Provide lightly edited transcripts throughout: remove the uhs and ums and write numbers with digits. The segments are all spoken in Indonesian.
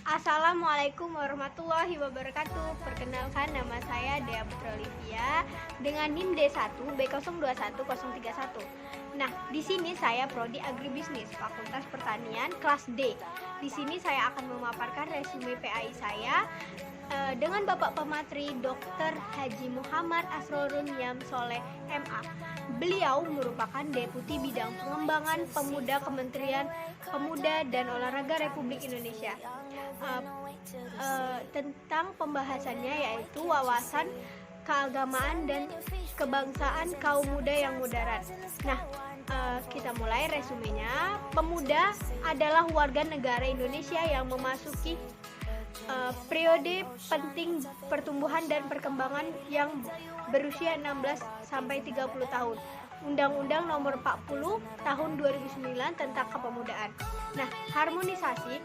Assalamualaikum warahmatullahi wabarakatuh. Perkenalkan, nama saya Dea Putra Olivia dengan NIM D1 B021031. Nah, di sini saya prodi Agribisnis, Fakultas Pertanian kelas D. Di sini saya akan memaparkan resume PAI saya dengan Bapak Pematri Dr. Haji Muhammad Asrorun Yam Soleh MA. Beliau merupakan Deputi Bidang Pengembangan Pemuda Kementerian Pemuda dan Olahraga Republik Indonesia. Tentang pembahasannya yaitu wawasan keagamaan dan kebangsaan kaum muda yang moderat. Nah, kita mulai resumenya. Pemuda adalah warga negara Indonesia yang memasuki periode penting pertumbuhan dan perkembangan yang berusia 16 sampai 30 tahun. Undang-Undang Nomor 40 Tahun 2009 tentang Kepemudaan. Nah, harmonisasi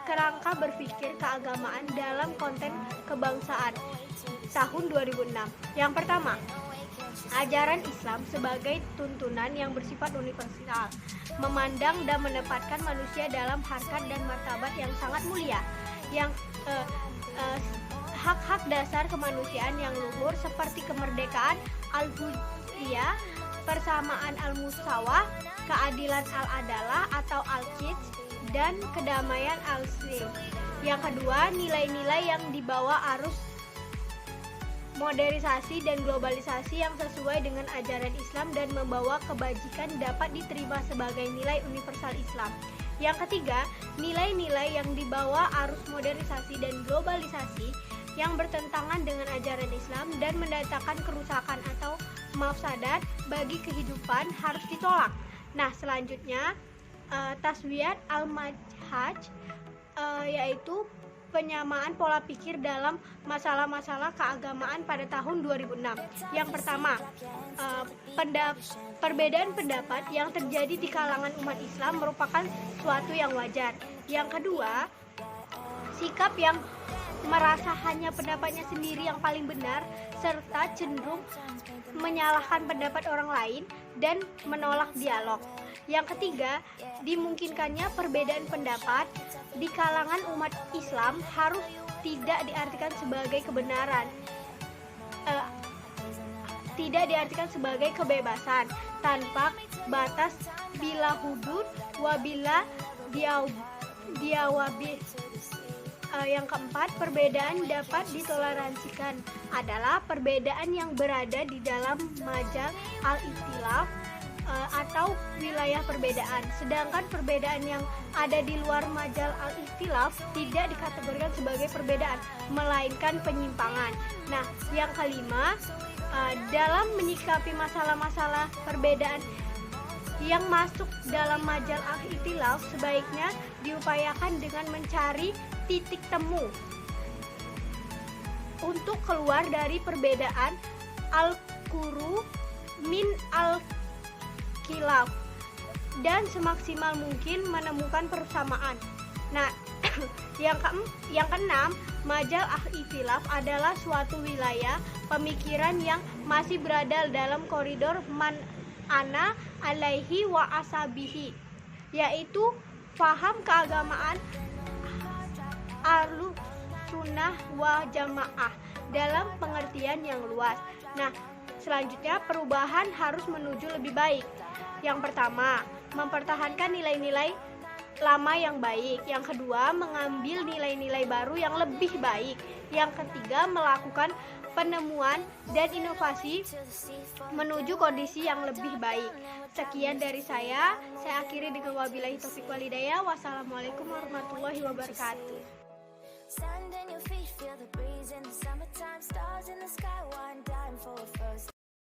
kerangka berpikir keagamaan dalam konten kebangsaan tahun 2006. Yang pertama, ajaran Islam sebagai tuntunan yang bersifat universal, memandang dan menempatkan manusia dalam harkat dan martabat yang sangat mulia, yang hak-hak dasar kemanusiaan yang luhur seperti kemerdekaan al-hurriyah, persamaan al-musawah, keadilan al-adalah atau al-qist, dan kedamaian al-silm. Yang kedua, nilai-nilai yang dibawa arus modernisasi dan globalisasi yang sesuai dengan ajaran Islam dan membawa kebajikan dapat diterima sebagai nilai universal Islam. Yang ketiga, nilai-nilai yang dibawa arus modernisasi dan globalisasi yang bertentangan dengan ajaran Islam dan mendatangkan kerusakan atau mafsadat bagi kehidupan harus ditolak. Nah, selanjutnya taswiyat al-manhaj yaitu penyamaan pola pikir dalam masalah-masalah keagamaan pada tahun 2006. Yang pertama, perbedaan pendapat yang terjadi di kalangan umat Islam merupakan suatu yang wajar. Yang kedua, sikap yang merasa hanya pendapatnya sendiri yang paling benar serta cenderung menyalahkan pendapat orang lain dan menolak dialog. Yang ketiga, dimungkinkannya perbedaan pendapat di kalangan umat Islam harus tidak diartikan sebagai kebenaran, tidak diartikan sebagai kebebasan tanpa batas bila hudud wabila diawabi. Yang keempat, perbedaan dapat ditoleransikan adalah perbedaan yang berada di dalam majal al-ikhtilaf atau wilayah perbedaan, sedangkan perbedaan yang ada di luar majal al-ikhtilaf tidak dikategorikan sebagai perbedaan, melainkan penyimpangan. Nah, yang kelima, dalam menyikapi masalah-masalah perbedaan yang masuk dalam majal al-ikhtilaf sebaiknya diupayakan dengan mencari titik temu untuk keluar dari perbedaan al-quru min al-khilaf dan semaksimal mungkin menemukan persamaan. Nah, yang keenam, majal al-ikhtilaf adalah suatu wilayah pemikiran yang masih berada dalam koridor man ana alaihi wa asabihi, yaitu faham keagamaan Ahlus Sunnah wa Jamaah dalam pengertian yang luas. Nah, selanjutnya perubahan harus menuju lebih baik. Yang pertama, mempertahankan nilai-nilai lama yang baik. Yang kedua, mengambil nilai-nilai baru yang lebih baik. Yang ketiga, melakukan penemuan dan inovasi menuju kondisi yang lebih baik. Sekian dari saya akhiri dengan wabillahi taufiq wal hidayah. Wassalamualaikum warahmatullahi wabarakatuh.